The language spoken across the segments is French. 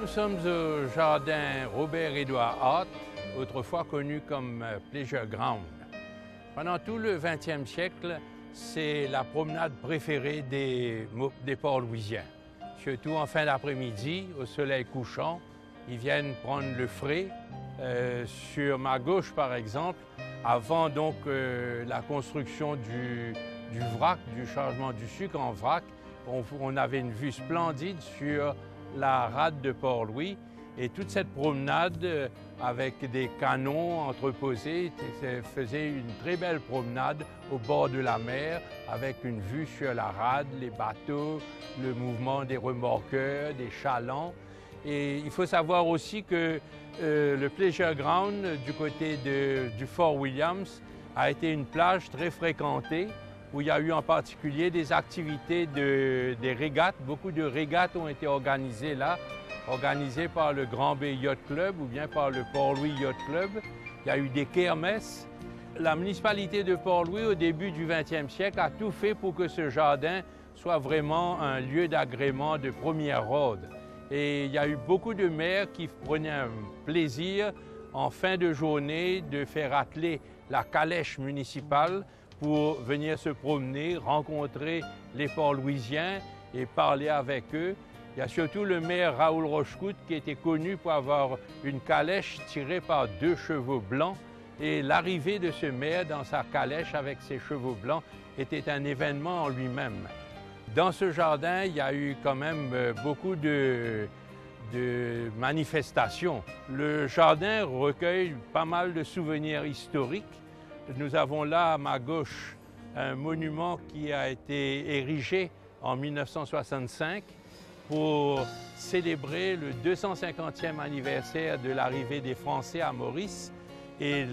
Nous sommes au jardin Robert-Édouard Hart, autrefois connu comme Pleasure Ground. Pendant tout le 20e siècle, c'est la promenade préférée des Port-Louisiens. Surtout en fin d'après-midi, au soleil couchant, ils viennent prendre le frais. Sur ma gauche, par exemple, avant donc la construction du vrac, du changement du sucre en vrac, on avait une vue splendide sur la rade de Port-Louis. Et toute cette promenade avec des canons entreposés faisait une très belle promenade au bord de la mer avec une vue sur la rade, les bateaux, le mouvement des remorqueurs, des chalands. Et il faut savoir aussi que le Pleasure Ground du côté du Fort Williams a été une plage très fréquentée où il y a eu en particulier des activités des régates. Beaucoup de régates ont été organisées là, organisées par le Grand Bay Yacht Club ou bien par le Port-Louis Yacht Club. Il y a eu des kermesses. La municipalité de Port-Louis, au début du 20e siècle, a tout fait pour que ce jardin soit vraiment un lieu d'agrément de premier ordre. Et il y a eu beaucoup de maires qui prenaient un plaisir en fin de journée de faire atteler la calèche municipale pour venir se promener, rencontrer les Port-Louisiens et parler avec eux. Il y a surtout le maire Raoul Rochecoute qui était connu pour avoir une calèche tirée par 2 chevaux blancs. Et l'arrivée de ce maire dans sa calèche avec ses chevaux blancs était un événement en lui-même. Dans ce jardin, il y a eu quand même beaucoup de manifestations. Le jardin recueille pas mal de souvenirs historiques. Nous avons là à ma gauche un monument qui a été érigé en 1965 pour célébrer le 250e anniversaire de l'arrivée des Français à Maurice. Et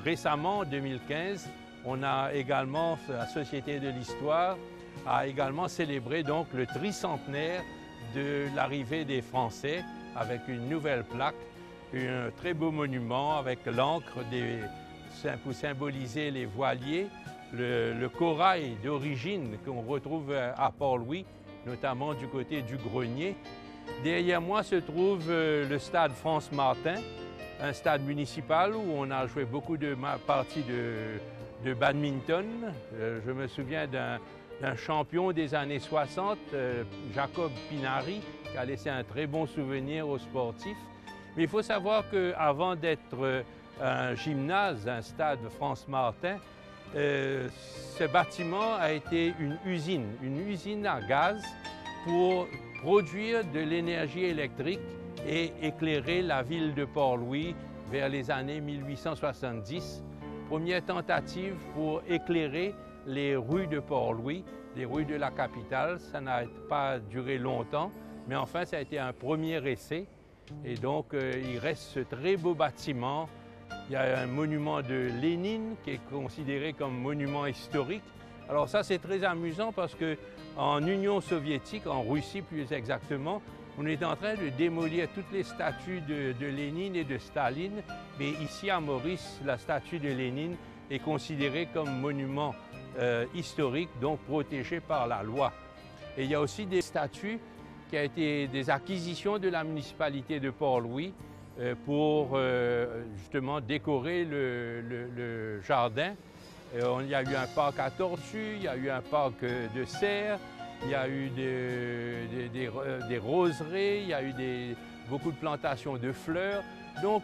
récemment, en 2015, on a également, la Société de l'Histoire a également célébré donc le tricentenaire de l'arrivée des Français avec une nouvelle plaque, un très beau monument avec l'encre pour symboliser les voiliers, le corail d'origine qu'on retrouve à Port-Louis, notamment du côté du Grenier. Derrière moi se trouve le stade France-Martin, un stade municipal où on a joué beaucoup de parties de badminton. Je me souviens d'un champion des années 60, Jacob Pinari, qui a laissé un très bon souvenir aux sportifs. Mais il faut savoir qu'avant d'être un gymnase, un stade France-Martin, ce bâtiment a été une usine à gaz pour produire de l'énergie électrique et éclairer la ville de Port-Louis vers les années 1870. Première tentative pour éclairer les rues de Port-Louis, les rues de la capitale. Ça n'a pas duré longtemps, mais enfin, ça a été un premier essai. Et donc, il reste ce très beau bâtiment. Il y a un monument de Lénine qui est considéré comme monument historique. Alors ça, c'est très amusant parce qu'en Union soviétique, en Russie plus exactement, on est en train de démolir toutes les statues de Lénine et de Staline. Mais ici, à Maurice, la statue de Lénine est considérée comme monument historique, donc protégé par la loi. Et il y a aussi des statues qui ont été des acquisitions de la municipalité de Port-Louis pour justement décorer le jardin. Il y a eu un parc à tortues, il y a eu un parc de cerfs, il y a eu des roseraies, il y a eu beaucoup de plantations de fleurs. Donc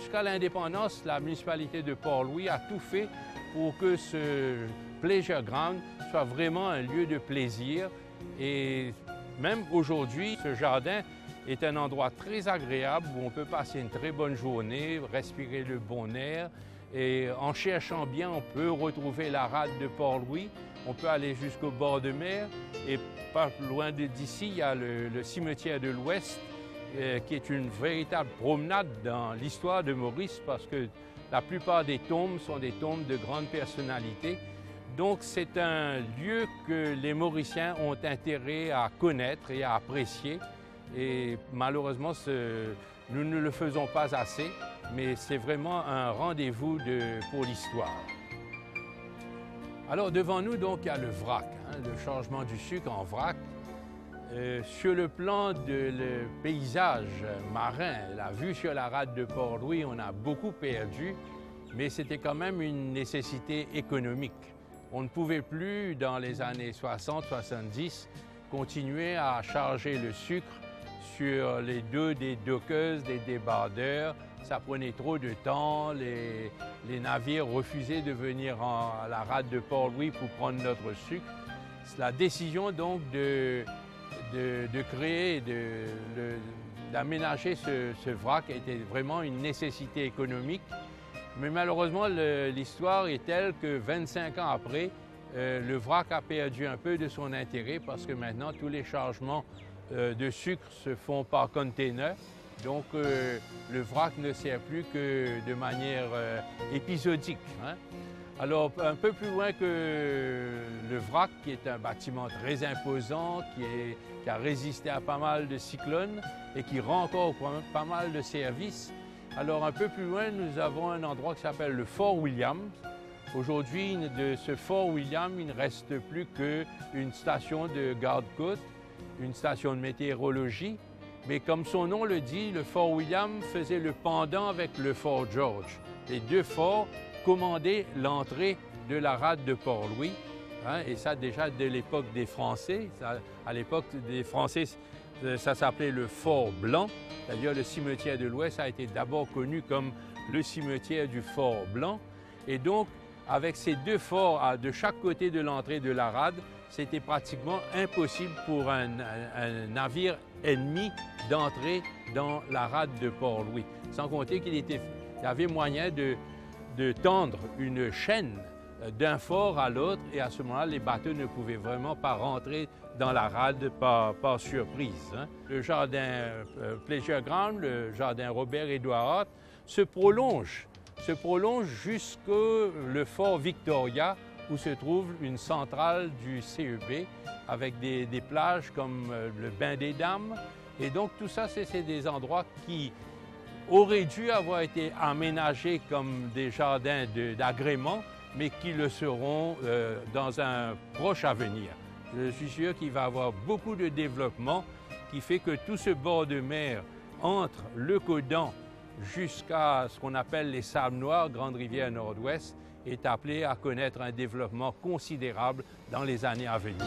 jusqu'à l'indépendance, la municipalité de Port-Louis a tout fait pour que ce Pleasure Ground soit vraiment un lieu de plaisir. Et même aujourd'hui, ce jardin est un endroit très agréable où on peut passer une très bonne journée, respirer le bon air. Et en cherchant bien, on peut retrouver la rade de Port-Louis, on peut aller jusqu'au bord de mer. Et pas loin d'ici, il y a le cimetière de l'Ouest, qui est une véritable promenade dans l'histoire de Maurice parce que la plupart des tombes sont des tombes de grandes personnalités. Donc c'est un lieu que les Mauriciens ont intérêt à connaître et à apprécier. Et malheureusement, nous ne le faisons pas assez, mais c'est vraiment un rendez-vous pour l'histoire. Alors devant nous, donc, il y a le vrac, le changement du sucre en vrac. Sur le plan du paysage marin, la vue sur la rade de Port-Louis, on a beaucoup perdu, mais c'était quand même une nécessité économique. On ne pouvait plus, dans les années 60-70, continuer à charger le sucre sur les dos des dockeuses, des débardeurs. Ça prenait trop de temps, les navires refusaient de venir à la rade de Port-Louis pour prendre notre sucre. La décision donc de créer, d'aménager ce vrac était vraiment une nécessité économique. Mais malheureusement, l'histoire est telle que 25 ans après, le vrac a perdu un peu de son intérêt parce que maintenant, tous les chargements de sucre se font par container. Donc, le vrac ne sert plus que de manière épisodique, hein. Alors, un peu plus loin que le vrac, qui est un bâtiment très imposant, qui a résisté à pas mal de cyclones et qui rend encore pas mal de services. Alors, un peu plus loin, nous avons un endroit qui s'appelle le Fort William. Aujourd'hui, de ce Fort William, il ne reste plus qu'une station de garde-côte, une station de météorologie. Mais comme son nom le dit, le Fort William faisait le pendant avec le Fort George. Les deux forts commandaient l'entrée de la rade de Port-Louis, hein, et ça déjà dès l'époque des Français. À l'époque des Français, ça s'appelait le Fort Blanc. D'ailleurs, le cimetière de l'Ouest a été d'abord connu comme le cimetière du Fort Blanc. Et donc, avec ces deux forts de chaque côté de l'entrée de la rade, c'était pratiquement impossible pour un navire ennemi d'entrer dans la rade de Port-Louis. Sans compter qu'il y avait moyen de tendre une chaîne d'un fort à l'autre, et à ce moment-là, les bateaux ne pouvaient vraiment pas rentrer dans la rade par surprise, hein. Le jardin Pleasure Ground, le jardin Robert-Édouard Hart, se prolonge jusqu'au le fort Victoria, où se trouve une centrale du CEB avec des plages comme le Bain des Dames. Et donc tout ça, c'est des endroits qui auraient dû avoir été aménagés comme des jardins d'agrément, mais qui le seront dans un proche avenir. Je suis sûr qu'il va y avoir beaucoup de développement qui fait que tout ce bord de mer entre le Codan jusqu'à ce qu'on appelle les Sables Noirs, Grande Rivière Nord-Ouest, est appelé à connaître un développement considérable dans les années à venir.